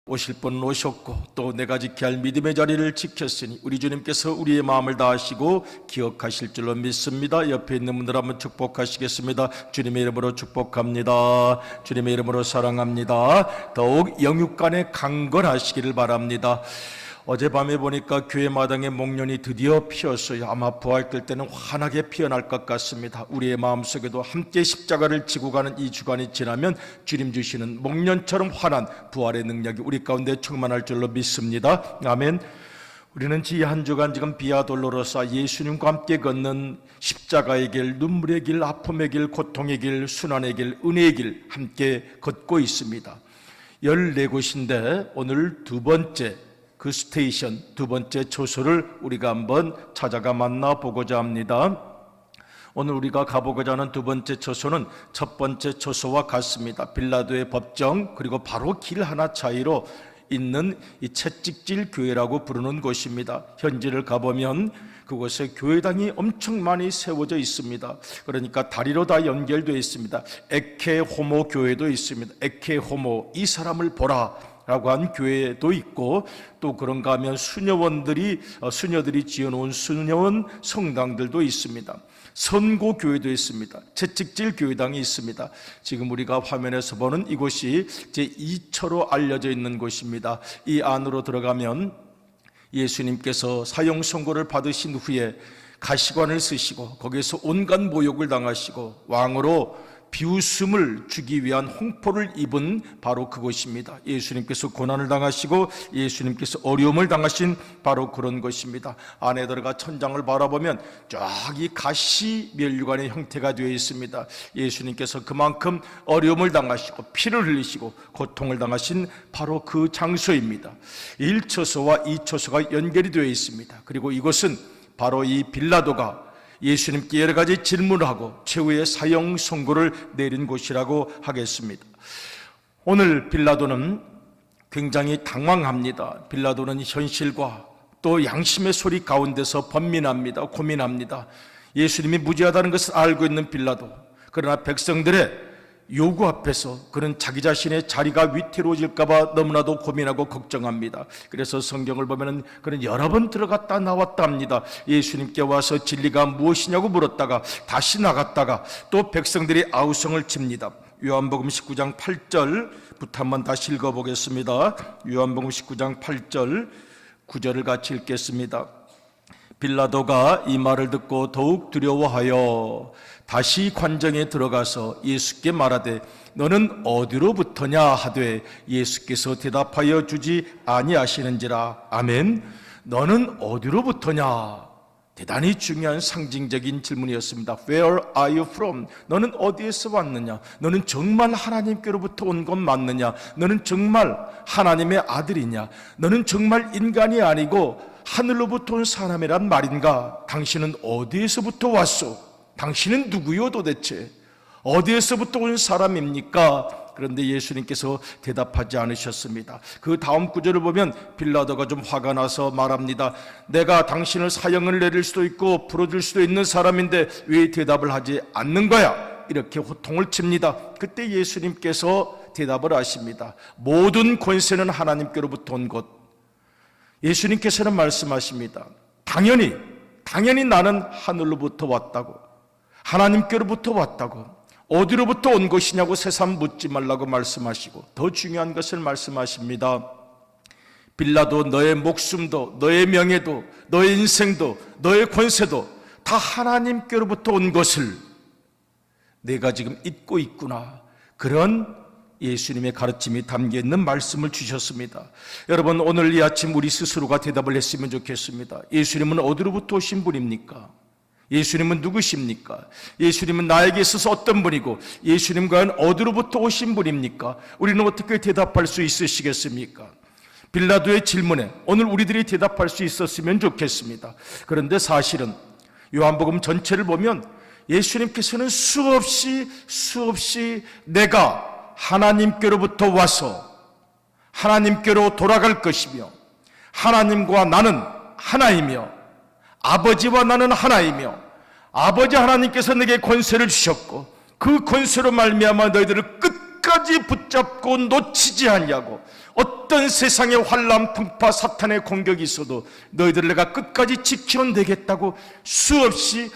오실 분은 오셨고 또 내가 지켜야 할 믿음의 자리를 지켰으니 우리 주님께서 우리의 마음을 다하시고 기억하실 줄로 믿습니다. 옆에 있는 분들 한번 축복하시겠습니다. 주님의 이름으로 축복합니다. 주님의 이름으로 사랑합니다. 더욱 영육간에 강건하시기를 바랍니다. 어젯밤에 보니까 교회 마당에 목련이 드디어 피었어요. 아마 부활될 때는 환하게 피어날 것 같습니다. 우리의 마음속에도 함께 십자가를 지고 가는 이 주간이 지나면 주님 주시는 목련처럼 환한 부활의 능력이 우리 가운데 충만할 줄로 믿습니다. 아멘. 우리는 이 한 주간 지금 비아 돌로로사 예수님과 함께 걷는 십자가의 길, 눈물의 길, 아픔의 길, 고통의 길, 순환의 길, 은혜의 길 함께 걷고 있습니다. 14곳인데 오늘 두 번째 그 스테이션, 두 번째 초소를 우리가 한번 찾아가 만나보고자 합니다. 오늘 우리가 가보고자 하는 두 번째 초소는 첫 번째 초소와 같습니다. 빌라도의 법정, 그리고 바로 길 하나 차이로 있는 이 채찍질 교회라고 부르는 곳입니다. 현지를 가보면 그곳에 교회당이 엄청 많이 세워져 있습니다. 그러니까 다리로 다 연결되어 있습니다. 에케 호모 교회도 있습니다. 에케 호모, 이 사람을 보라 라고 한 교회도 있고, 또 그런가 하면 수녀들이 지어놓은 수녀원 성당들도 있습니다. 선고교회도 있습니다. 채찍질 교회당이 있습니다. 지금 우리가 화면에서 보는 이곳이 제2처로 알려져 있는 곳입니다. 이 안으로 들어가면 예수님께서 사형 선고를 받으신 후에 가시관을 쓰시고 거기에서 온갖 모욕을 당하시고 왕으로 비웃음을 주기 위한 홍포를 입은 바로 그곳입니다. 예수님께서 고난을 당하시고 예수님께서 어려움을 당하신 바로 그런 것입니다. 안에 들어가 천장을 바라보면 쫙 이 가시 면류관의 형태가 되어 있습니다. 예수님께서 그만큼 어려움을 당하시고 피를 흘리시고 고통을 당하신 바로 그 장소입니다. 1초소와 2초소가 연결이 되어 있습니다. 그리고 이곳은 바로 이 빌라도가 예수님께 여러 가지 질문을 하고 최후의 사형 선고를 내린 곳이라고 하겠습니다. 오늘 빌라도는 굉장히 당황합니다. 빌라도는 현실과 또 양심의 소리 가운데서 번민합니다. 고민합니다. 예수님이 무죄하다는 것을 알고 있는 빌라도, 그러나 백성들의 요구 앞에서 그는 자기 자신의 자리가 위태로워질까 봐 너무나도 고민하고 걱정합니다. 그래서 성경을 보면 그는 여러 번 들어갔다 나왔다 합니다. 예수님께 와서 진리가 무엇이냐고 물었다가 다시 나갔다가 또 백성들이 아우성을 칩니다. 요한복음 19장 8절부터 한번 다시 읽어보겠습니다. 요한복음 19장 8절 9절을 같이 읽겠습니다. 빌라도가 이 말을 듣고 더욱 두려워하여 다시 관정에 들어가서 예수께 말하되 너는 어디로부터냐 하되 예수께서 대답하여 주지 아니하시는지라. 아멘. 너는 어디로부터냐? 대단히 중요한 상징적인 질문이었습니다. Where are you from? 너는 어디에서 왔느냐? 너는 정말 하나님께로부터 온 것 맞느냐? 너는 정말 하나님의 아들이냐? 너는 정말 인간이 아니고 하늘로부터 온 사람이란 말인가? 당신은 어디에서부터 왔소? 당신은 누구요 도대체? 어디에서부터 온 사람입니까? 그런데 예수님께서 대답하지 않으셨습니다. 그 다음 구절을 보면 빌라도가 좀 화가 나서 말합니다. 내가 당신을 사형을 내릴 수도 있고 풀어줄 수도 있는 사람인데 왜 대답을 하지 않는 거야? 이렇게 호통을 칩니다. 그때 예수님께서 대답을 하십니다. 모든 권세는 하나님께로부터 온 것. 예수님께서는 말씀하십니다. 당연히 나는 하늘로부터 왔다고, 하나님께로부터 왔다고, 어디로부터 온 것이냐고 새삼 묻지 말라고 말씀하시고 더 중요한 것을 말씀하십니다. 빌라도 너의 목숨도 너의 명예도 너의 인생도 너의 권세도 다 하나님께로부터 온 것을 내가 지금 잊고 있구나. 그런 예수님의 가르침이 담겨있는 말씀을 주셨습니다. 여러분, 오늘 이 아침 우리 스스로가 대답을 했으면 좋겠습니다. 예수님은 어디로부터 오신 분입니까? 예수님은 누구십니까? 예수님은 나에게 있어서 어떤 분이고 예수님과는 어디로부터 오신 분입니까? 우리는 어떻게 대답할 수 있으시겠습니까? 빌라도의 질문에 오늘 우리들이 대답할 수 있었으면 좋겠습니다. 그런데 사실은 요한복음 전체를 보면 예수님께서는 수없이 내가 하나님께로부터 와서 하나님께로 돌아갈 것이며 하나님과 나는 하나이며 아버지와 나는 하나이며 아버지 하나님께서 내게 권세를 주셨고 그 권세로 말미암아 너희들을 끝까지 붙잡고 놓치지 않냐고 어떤 세상의 환난, 풍파, 사탄의 공격이 있어도 너희들을 내가 끝까지 지키면 되겠다고 수없이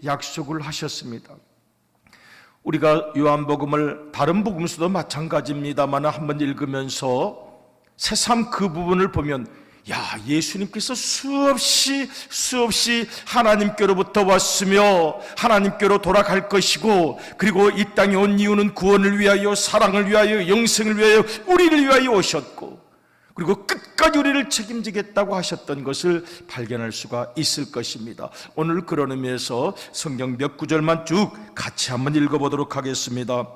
약속을 하셨습니다. 우리가 요한복음을 다른 복음서도 마찬가지입니다만 한번 읽으면서 새삼 그 부분을 보면 예수님께서 수없이 하나님께로부터 왔으며 하나님께로 돌아갈 것이고, 그리고 이 땅에 온 이유는 구원을 위하여, 사랑을 위하여, 영생을 위하여, 우리를 위하여 오셨고, 그리고 끝까지 우리를 책임지겠다고 하셨던 것을 발견할 수가 있을 것입니다. 오늘 그런 의미에서 성경 몇 구절만 쭉 같이 한번 읽어보도록 하겠습니다.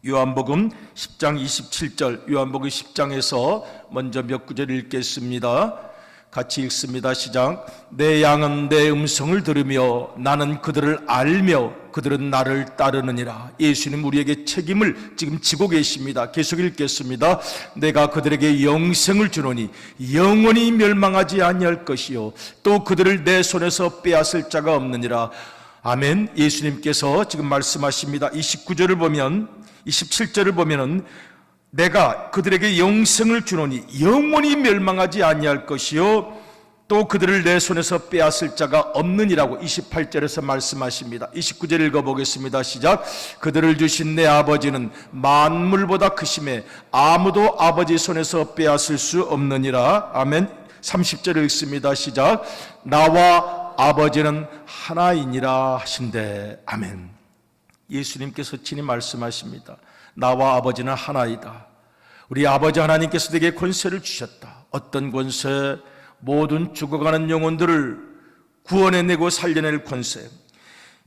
요한복음 10장 27절, 요한복음 10장에서 먼저 몇 구절 읽겠습니다. 같이 읽습니다. 시작. 내 양은 내 음성을 들으며 나는 그들을 알며 그들은 나를 따르느니라. 예수님 우리에게 책임을 지금 지고 계십니다. 계속 읽겠습니다. 내가 그들에게 영생을 주노니 영원히 멸망하지 아니할 것이요 또 그들을 내 손에서 빼앗을 자가 없느니라. 아멘. 예수님께서 지금 말씀하십니다. 29절을 보면, 27절을 보면은 내가 그들에게 영생을 주노니 영원히 멸망하지 아니할 것이요 또 그들을 내 손에서 빼앗을 자가 없느니라고 28절에서 말씀하십니다. 29절 읽어보겠습니다. 시작. 그들을 주신 내 아버지는 만물보다 크심에 아무도 아버지 손에서 빼앗을 수 없느니라. 아멘. 30절 읽습니다. 시작. 나와 아버지는 하나이니라 하신대. 아멘. 예수님께서 친히 말씀하십니다. 나와 아버지는 하나이다. 우리 아버지 하나님께서 내게 권세를 주셨다. 어떤 권세? 모든 죽어가는 영혼들을 구원해내고 살려낼 권세.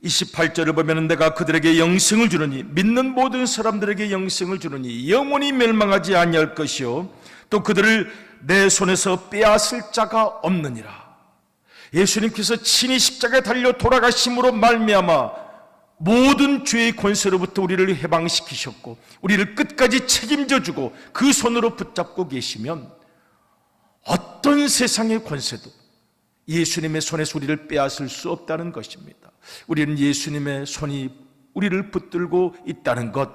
28절을 보면 내가 그들에게 영생을 주느니, 믿는 모든 사람들에게 영생을 주느니 영원히 멸망하지 아니할 것이요 또 그들을 내 손에서 빼앗을 자가 없느니라. 예수님께서 친히 십자가에 달려 돌아가심으로 말미암아 모든 죄의 권세로부터 우리를 해방시키셨고 우리를 끝까지 책임져주고 그 손으로 붙잡고 계시면 어떤 세상의 권세도 예수님의 손에서 우리를 빼앗을 수 없다는 것입니다. 우리는 예수님의 손이 우리를 붙들고 있다는 것,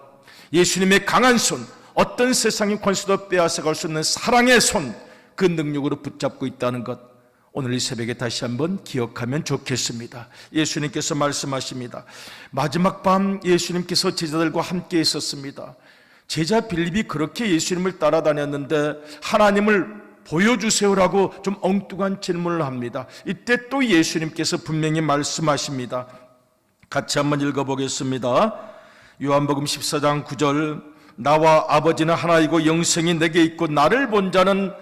예수님의 강한 손, 어떤 세상의 권세도 빼앗아갈 수 없는 사랑의 손, 그 능력으로 붙잡고 있다는 것, 오늘 이 새벽에 다시 한번 기억하면 좋겠습니다. 예수님께서 말씀하십니다. 마지막 밤 예수님께서 제자들과 함께 있었습니다. 제자 빌립이 그렇게 예수님을 따라다녔는데 하나님을 보여주세요라고 좀 엉뚱한 질문을 합니다. 이때 또 예수님께서 분명히 말씀하십니다. 같이 한번 읽어보겠습니다. 요한복음 14장 9절. 나와 아버지는 하나이고 영생이 내게 있고 나를 본 자는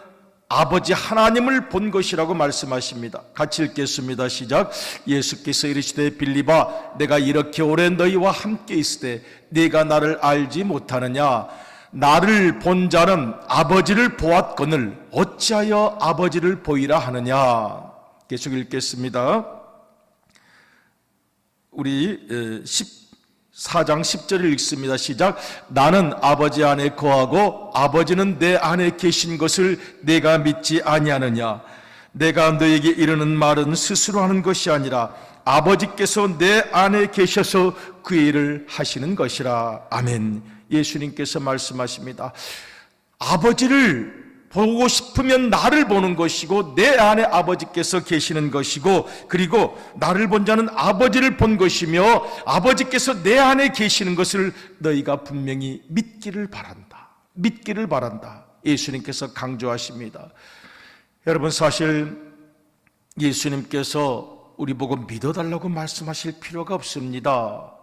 아버지 하나님을 본 것이라고 말씀하십니다. 같이 읽겠습니다. 시작. 예수께서 이르시되 빌립아 내가 이렇게 오래 너희와 함께 있을 때 네가 나를 알지 못하느냐? 나를 본 자는 아버지를 보았거늘 어찌하여 아버지를 보이라 하느냐? 계속 읽겠습니다. 우리 4장 10절을 읽습니다. 시작. 나는 아버지 안에 거하고 아버지는 내 안에 계신 것을 내가 믿지 아니하느냐? 내가 너에게 이르는 말은 스스로 하는 것이 아니라 아버지께서 내 안에 계셔서 그 일을 하시는 것이라. 아멘. 예수님께서 말씀하십니다. 아버지를 보고 싶으면 나를 보는 것이고 내 안에 아버지께서 계시는 것이고 그리고 나를 본 자는 아버지를 본 것이며 아버지께서 내 안에 계시는 것을 너희가 분명히 믿기를 바란다. 믿기를 바란다. 예수님께서 강조하십니다. 여러분 사실 예수님께서 우리 보고 믿어달라고 말씀하실 필요가 없습니다.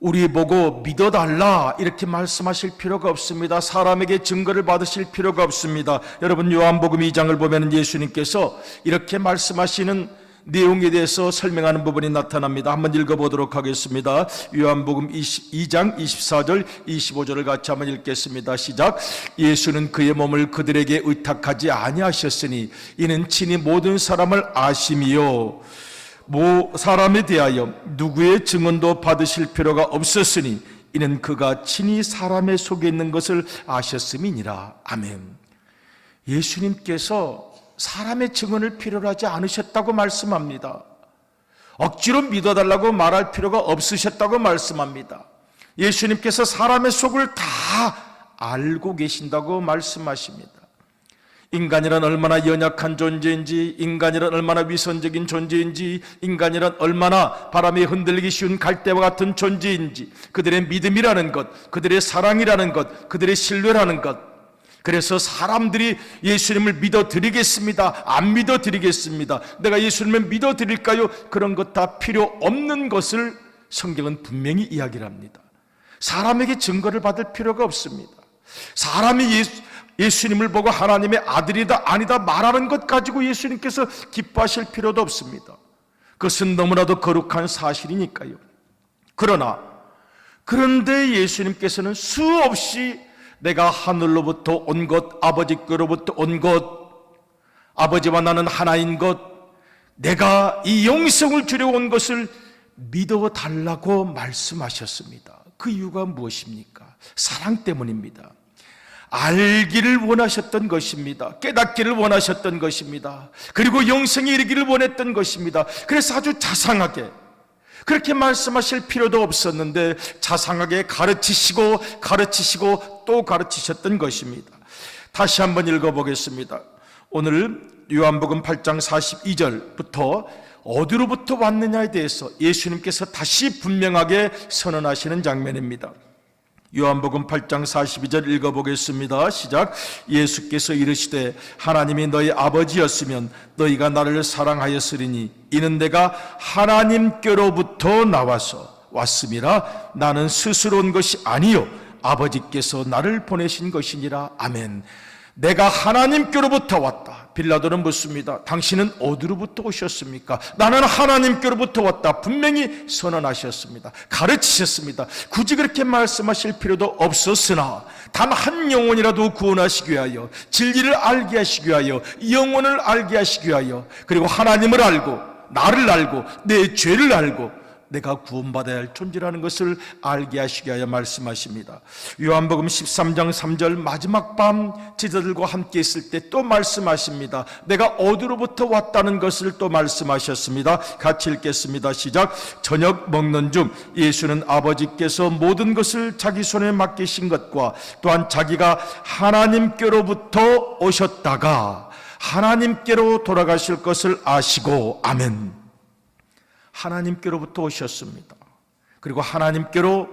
우리 보고 믿어달라 이렇게 말씀하실 필요가 없습니다. 사람에게 증거를 받으실 필요가 없습니다. 여러분 요한복음 2장을 보면 예수님께서 이렇게 말씀하시는 내용에 대해서 설명하는 부분이 나타납니다. 한번 읽어보도록 하겠습니다. 요한복음 2장 24절 25절을 같이 한번 읽겠습니다. 시작. 예수는 그의 몸을 그들에게 의탁하지 아니하셨으니 이는 친히 모든 사람을 아심이요 사람에 대하여 누구의 증언도 받으실 필요가 없었으니 이는 그가 친히 사람의 속에 있는 것을 아셨음이니라. 아멘. 예수님께서 사람의 증언을 필요로 하지 않으셨다고 말씀합니다. 억지로 믿어달라고 말할 필요가 없으셨다고 말씀합니다. 예수님께서 사람의 속을 다 알고 계신다고 말씀하십니다. 인간이란 얼마나 연약한 존재인지, 인간이란 얼마나 위선적인 존재인지, 인간이란 얼마나 바람에 흔들리기 쉬운 갈대와 같은 존재인지, 그들의 믿음이라는 것, 그들의 사랑이라는 것, 그들의 신뢰라는 것. 그래서 사람들이 예수님을 믿어드리겠습니다, 안 믿어드리겠습니다, 내가 예수님을 믿어드릴까요? 그런 것 다 필요 없는 것을 성경은 분명히 이야기를 합니다. 사람에게 증거를 받을 필요가 없습니다. 사람이 예수님을 보고 하나님의 아들이다 아니다 말하는 것 가지고 예수님께서 기뻐하실 필요도 없습니다. 그것은 너무나도 거룩한 사실이니까요. 그런데 예수님께서는 수없이 내가 하늘로부터 온 것, 아버지께로부터 온 것, 아버지와 나는 하나인 것, 내가 이 영생을 주려고 온 것을 믿어달라고 말씀하셨습니다. 그 이유가 무엇입니까? 사랑 때문입니다. 알기를 원하셨던 것입니다. 깨닫기를 원하셨던 것입니다. 그리고 영생에 이르기를 원했던 것입니다. 그래서 아주 자상하게, 그렇게 말씀하실 필요도 없었는데 자상하게 가르치시고 또 가르치셨던 것입니다. 다시 한번 읽어보겠습니다. 오늘 요한복음 8장 42절부터 어디로부터 왔느냐에 대해서 예수님께서 다시 분명하게 선언하시는 장면입니다. 요한복음 8장 42절 읽어보겠습니다. 시작. 예수께서 이르시되 하나님이 너희 아버지였으면 너희가 나를 사랑하였으리니 이는 내가 하나님께로부터 나와서 왔음이라. 나는 스스로 온 것이 아니요 아버지께서 나를 보내신 것이니라. 아멘. 내가 하나님께로부터 왔다. 빌라도는 묻습니다. 당신은 어디로부터 오셨습니까? 나는 하나님께로부터 왔다. 분명히 선언하셨습니다. 가르치셨습니다. 굳이 그렇게 말씀하실 필요도 없었으나 단 한 영혼이라도 구원하시기 위하여, 진리를 알게 하시기 위하여, 영혼을 알게 하시기 위하여, 그리고 하나님을 알고 나를 알고 내 죄를 알고 내가 구원받아야 할 존재라는 것을 알게 하시기 위하여 말씀하십니다. 요한복음 13장 3절 마지막 밤 제자들과 함께 있을 때 또 말씀하십니다. 내가 어디로부터 왔다는 것을 또 말씀하셨습니다. 같이 읽겠습니다. 시작. 저녁 먹는 중 예수는 아버지께서 모든 것을 자기 손에 맡기신 것과 또한 자기가 하나님께로부터 오셨다가 하나님께로 돌아가실 것을 아시고, 아멘. 하나님께로부터 오셨습니다. 그리고 하나님께로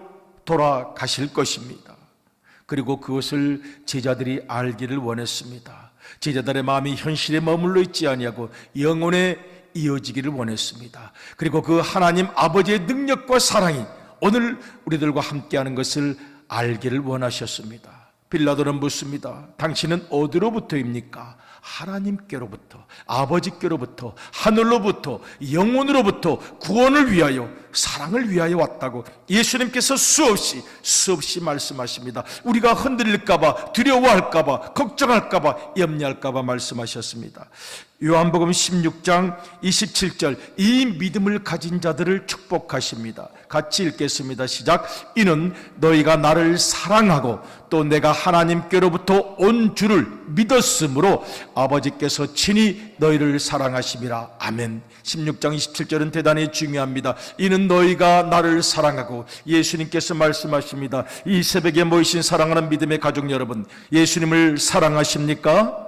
돌아가실 것입니다. 그리고 그것을 제자들이 알기를 원했습니다. 제자들의 마음이 현실에 머물러 있지 아니하고 영혼에 이어지기를 원했습니다. 그리고 그 하나님 아버지의 능력과 사랑이 오늘 우리들과 함께하는 것을 알기를 원하셨습니다. 빌라도는 묻습니다. 당신은 어디로부터입니까? 하나님께로부터, 아버지께로부터, 하늘로부터, 영혼으로부터 구원을 위하여, 사랑을 위하여 왔다고 예수님께서 수없이 말씀하십니다. 우리가 흔들릴까봐, 두려워할까봐, 걱정할까봐, 염려할까봐 말씀하셨습니다. 요한복음 16장 27절 이 믿음을 가진 자들을 축복하십니다. 같이 읽겠습니다. 시작. 이는 너희가 나를 사랑하고 또 내가 하나님께로부터 온 줄을 믿었으므로 아버지께서 친히 너희를 사랑하심이라. 아멘. 16장 27절은 대단히 중요합니다. 이는 너희가 나를 사랑하고, 예수님께서 말씀하십니다. 이 새벽에 모이신 사랑하는 믿음의 가족 여러분, 예수님을 사랑하십니까?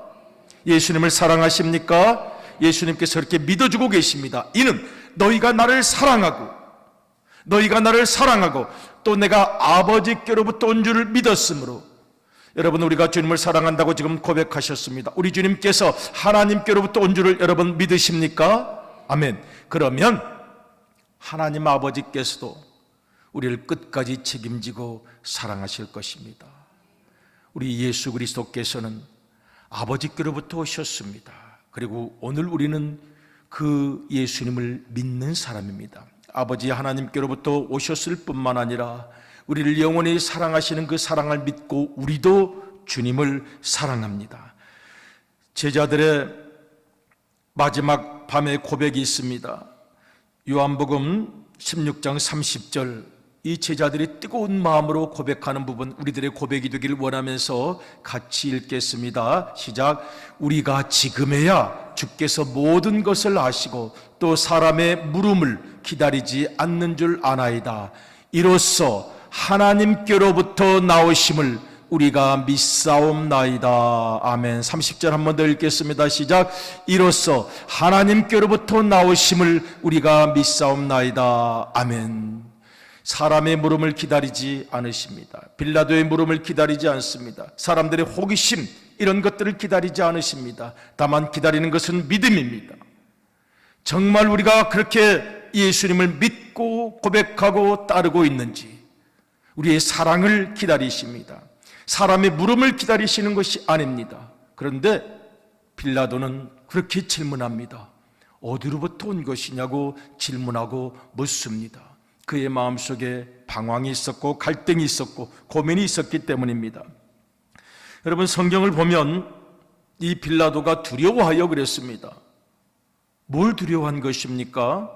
예수님을 사랑하십니까? 예수님께서 그렇게 믿어주고 계십니다. 이는 너희가 나를 사랑하고 또 내가 아버지께로부터 온 줄을 믿었으므로. 여러분, 우리가 주님을 사랑한다고 지금 고백하셨습니다. 우리 주님께서 하나님께로부터 온 줄을 여러분 믿으십니까? 아멘. 그러면 하나님 아버지께서도 우리를 끝까지 책임지고 사랑하실 것입니다. 우리 예수 그리스도께서는 아버지께로부터 오셨습니다. 그리고 오늘 우리는 그 예수님을 믿는 사람입니다. 아버지 하나님께로부터 오셨을 뿐만 아니라 우리를 영원히 사랑하시는 그 사랑을 믿고 우리도 주님을 사랑합니다. 제자들의 마지막 밤의 고백이 있습니다. 요한복음 16장 30절 이 제자들이 뜨거운 마음으로 고백하는 부분, 우리들의 고백이 되기를 원하면서 같이 읽겠습니다. 시작. 우리가 지금에야 주께서 모든 것을 아시고 또 사람의 물음을 기다리지 않는 줄 아나이다. 이로써 하나님께로부터 나오심을 우리가 믿사옵나이다. 아멘. 30절 한 번 더 읽겠습니다. 시작. 이로써 하나님께로부터 나오심을 우리가 믿사옵나이다. 아멘. 사람의 물음을 기다리지 않으십니다. 빌라도의 물음을 기다리지 않습니다. 사람들의 호기심 이런 것들을 기다리지 않으십니다. 다만 기다리는 것은 믿음입니다. 정말 우리가 그렇게 예수님을 믿고 고백하고 따르고 있는지 우리의 사랑을 기다리십니다. 사람의 물음을 기다리시는 것이 아닙니다. 그런데 빌라도는 그렇게 질문합니다. 어디로부터 온 것이냐고 질문하고 묻습니다. 그의 마음속에 방황이 있었고 갈등이 있었고 고민이 있었기 때문입니다. 여러분, 성경을 보면 이 빌라도가 두려워하여 그랬습니다. 뭘 두려워한 것입니까?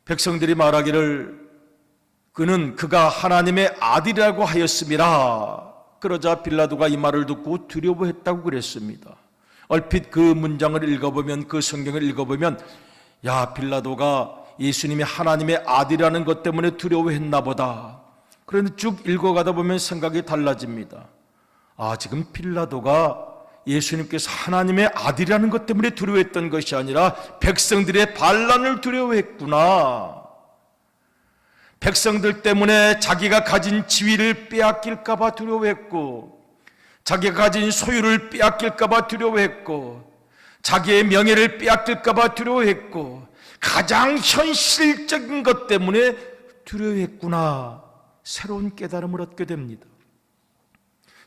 백성들이 말하기를 그가 하나님의 아들이라고 하였음이라. 그러자 빌라도가 이 말을 듣고 두려워했다고 그랬습니다. 얼핏 그 문장을 읽어보면, 그 성경을 읽어보면, 야, 빌라도가 예수님이 하나님의 아들이라는 것 때문에 두려워했나 보다. 그런데 쭉 읽어가다 보면 생각이 달라집니다. 아, 지금 빌라도가 예수님께서 하나님의 아들이라는 것 때문에 두려워했던 것이 아니라 백성들의 반란을 두려워했구나. 백성들 때문에 자기가 가진 지위를 빼앗길까 봐 두려워했고, 자기가 가진 소유를 빼앗길까 봐 두려워했고, 자기의 명예를 빼앗길까 봐 두려워했고, 가장 현실적인 것 때문에 두려워했구나. 새로운 깨달음을 얻게 됩니다.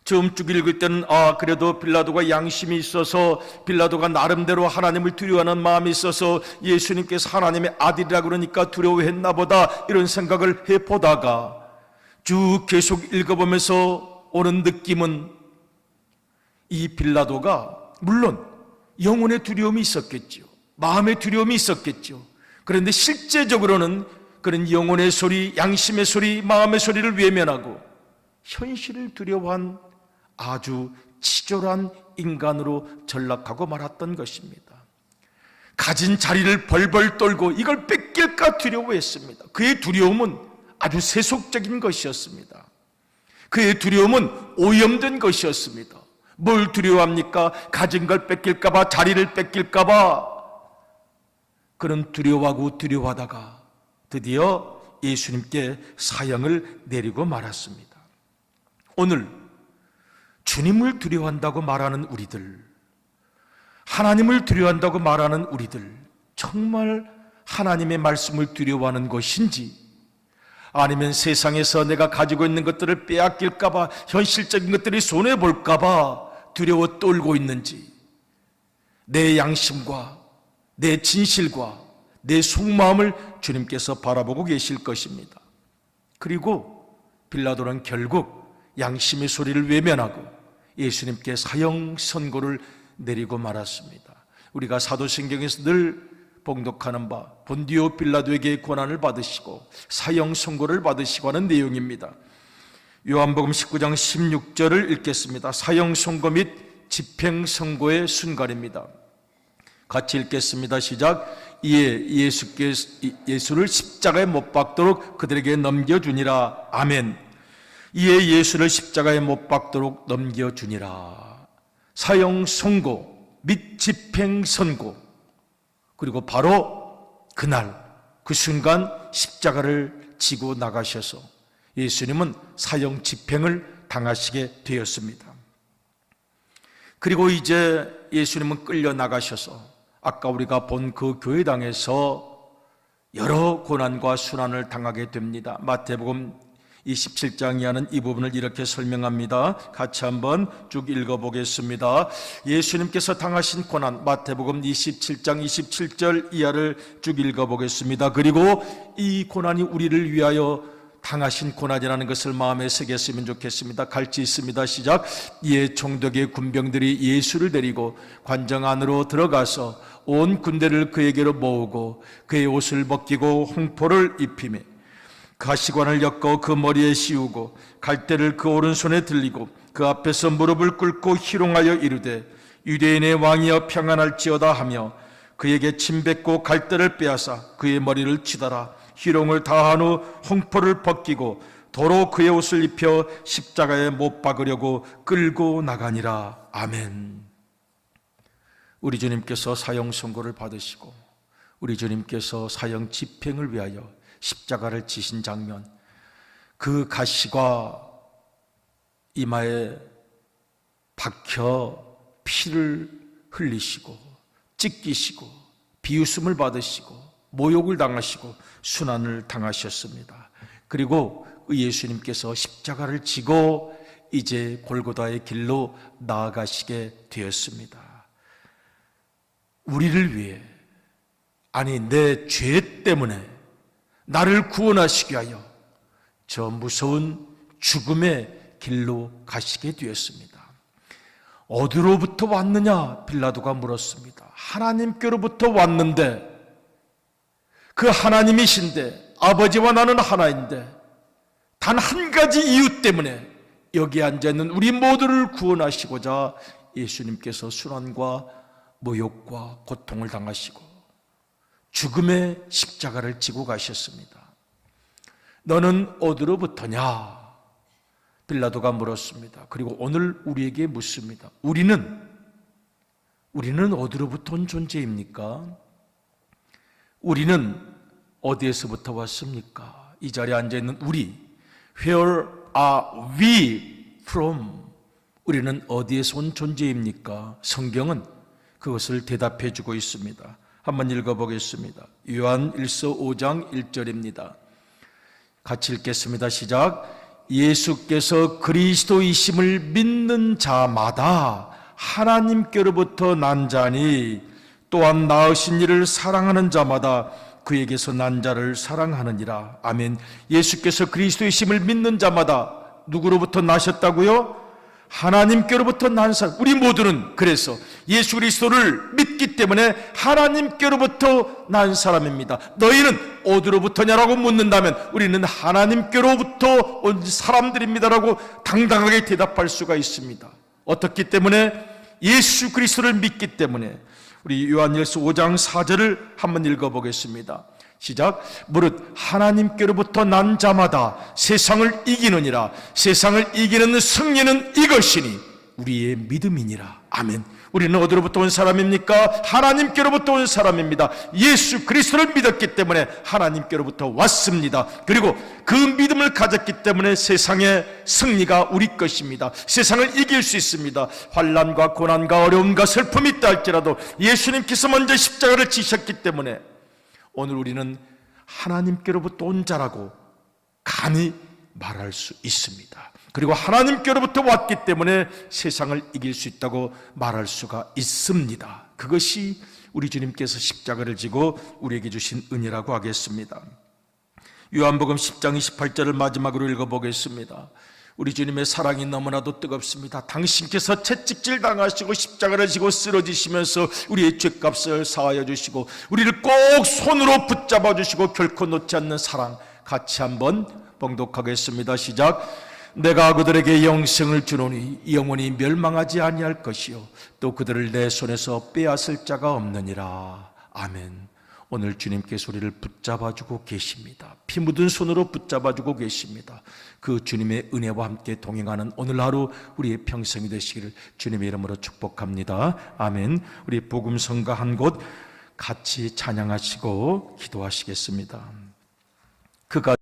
처음 쭉 읽을 때는 그래도 빌라도가 양심이 있어서, 빌라도가 나름대로 하나님을 두려워하는 마음이 있어서 예수님께서 하나님의 아들이라 그러니까 두려워했나 보다, 이런 생각을 해보다가 쭉 계속 읽어보면서 오는 느낌은, 이 빌라도가 물론 영혼의 두려움이 있었겠죠. 마음의 두려움이 있었겠죠. 그런데 실제적으로는 그런 영혼의 소리, 양심의 소리, 마음의 소리를 외면하고 현실을 두려워한 아주 치졸한 인간으로 전락하고 말았던 것입니다. 가진 자리를 벌벌 떨고 이걸 뺏길까 두려워했습니다. 그의 두려움은 아주 세속적인 것이었습니다. 그의 두려움은 오염된 것이었습니다. 뭘 두려워합니까? 가진 걸 뺏길까 봐, 자리를 뺏길까 봐. 그런 두려워하고 두려워하다가 드디어 예수님께 사형을 내리고 말았습니다. 오늘 주님을 두려워한다고 말하는 우리들, 하나님을 두려워한다고 말하는 우리들, 정말 하나님의 말씀을 두려워하는 것인지, 아니면 세상에서 내가 가지고 있는 것들을 빼앗길까 봐, 현실적인 것들이 손해볼까 봐 두려워 떨고 있는지, 내 양심과 내 진실과 내 속마음을 주님께서 바라보고 계실 것입니다. 그리고 빌라도는 결국 양심의 소리를 외면하고 예수님께 사형 선고를 내리고 말았습니다. 우리가 사도신경에서 늘 봉독하는 바, 본디오 빌라도에게 고난을 받으시고 사형 선고를 받으시고 하는 내용입니다. 요한복음 19장 16절을 읽겠습니다. 사형 선고 및 집행 선고의 순간입니다. 같이 읽겠습니다. 시작. 이에 예수를 십자가에 못 박도록 그들에게 넘겨주니라. 아멘. 이에 예수를 십자가에 못 박도록 넘겨주니라. 사형 선고 및 집행 선고, 그리고 바로 그날 그 순간 십자가를 지고 나가셔서 예수님은 사형 집행을 당하시게 되었습니다. 그리고 이제 예수님은 끌려 나가셔서 아까 우리가 본 그 교회당에서 여러 고난과 순환을 당하게 됩니다. 마태복음 27장이 하는 이 부분을 이렇게 설명합니다. 같이 한번 쭉 읽어보겠습니다. 예수님께서 당하신 고난, 마태복음 27장 27절 이하를 쭉 읽어보겠습니다. 그리고 이 고난이 우리를 위하여 당하신 고난이라는 것을 마음에 새겼으면 좋겠습니다. 갈지 있습니다. 시작. 이에 총독의 군병들이 예수를 데리고 관정 안으로 들어가서 온 군대를 그에게로 모으고 그의 옷을 벗기고 홍포를 입히매 가시관을 엮어 그 머리에 씌우고 갈대를 그 오른손에 들리고 그 앞에서 무릎을 꿇고 희롱하여 이르되 유대인의 왕이여 평안할지어다 하며 그에게 침 뱉고 갈대를 빼앗아 그의 머리를 치더라. 희롱을 다한 후 홍포를 벗기고 도로 그의 옷을 입혀 십자가에 못 박으려고 끌고 나가니라. 아멘. 우리 주님께서 사형 선고를 받으시고 우리 주님께서 사형 집행을 위하여 십자가를 지신 장면, 그 가시가 이마에 박혀 피를 흘리시고 찢기시고 비웃음을 받으시고 모욕을 당하시고 순환을 당하셨습니다. 그리고 예수님께서 십자가를 지고 이제 골고다의 길로 나아가시게 되었습니다. 우리를 위해, 아니 내 죄 때문에 나를 구원하시기 위하여 저 무서운 죽음의 길로 가시게 되었습니다. 어디로부터 왔느냐? 빌라도가 물었습니다. 하나님께로부터 왔는데, 그 하나님이신데, 아버지와 나는 하나인데 단 한 가지 이유 때문에 여기 앉아있는 우리 모두를 구원하시고자 예수님께서 순환과 모욕과 고통을 당하시고 죽음의 십자가를 지고 가셨습니다. 너는 어디로부터냐? 빌라도가 물었습니다. 그리고 오늘 우리에게 묻습니다. 우리는 어디로부터 온 존재입니까? 우리는 어디에서부터 왔습니까? 이 자리에 앉아있는 우리, Where are we from? 우리는 어디에서 온 존재입니까? 성경은 그것을 대답해 주고 있습니다. 한번 읽어보겠습니다. 요한 1서 5장 1절입니다. 같이 읽겠습니다. 시작. 예수께서 그리스도이심을 믿는 자마다 하나님께로부터 난 자니 또한 낳으신 이를 사랑하는 자마다 그에게서 난 자를 사랑하느니라. 아멘. 예수께서 그리스도이심을 믿는 자마다 누구로부터 나셨다고요? 하나님께로부터 난 사람. 우리 모두는 그래서 예수 그리스도를 믿기 때문에 하나님께로부터 난 사람입니다. 너희는 어디로부터냐라고 묻는다면 우리는 하나님께로부터 온 사람들입니다라고 당당하게 대답할 수가 있습니다. 어떻기 때문에? 예수 그리스도를 믿기 때문에. 우리 요한일서 5장 4절을 한번 읽어보겠습니다. 시작. 무릇 하나님께로부터 난 자마다 세상을 이기느니라. 세상을 이기는 승리는 이것이니 우리의 믿음이니라. 아멘. 우리는 어디로부터 온 사람입니까? 하나님께로부터 온 사람입니다. 예수 그리스도를 믿었기 때문에 하나님께로부터 왔습니다. 그리고 그 믿음을 가졌기 때문에 세상의 승리가 우리 것입니다. 세상을 이길 수 있습니다. 환난과 고난과 어려움과 슬픔이 있다 할지라도 예수님께서 먼저 십자가를 지셨기 때문에 오늘 우리는 하나님께로부터 온 자라고 간이 말할 수 있습니다. 그리고 하나님께로부터 왔기 때문에 세상을 이길 수 있다고 말할 수가 있습니다. 그것이 우리 주님께서 십자가를 지고 우리에게 주신 은혜라고 하겠습니다. 요한복음 10장 28절을 마지막으로 읽어보겠습니다. 우리 주님의 사랑이 너무나도 뜨겁습니다. 당신께서 채찍질 당하시고 십자가를 지고 쓰러지시면서 우리의 죄값을 사하여 주시고 우리를 꼭 손으로 붙잡아 주시고 결코 놓지 않는 사랑, 같이 한번 봉독하겠습니다. 시작. 내가 그들에게 영생을 주노니 영원히 멸망하지 아니할 것이요 또 그들을 내 손에서 빼앗을 자가 없느니라. 아멘. 오늘 주님께서 우리를 붙잡아주고 계십니다. 피 묻은 손으로 붙잡아주고 계십니다. 그 주님의 은혜와 함께 동행하는 오늘 하루 우리의 평생이 되시기를 주님의 이름으로 축복합니다. 아멘. 우리 복음성가 한 곳 같이 찬양하시고 기도하시겠습니다. 그가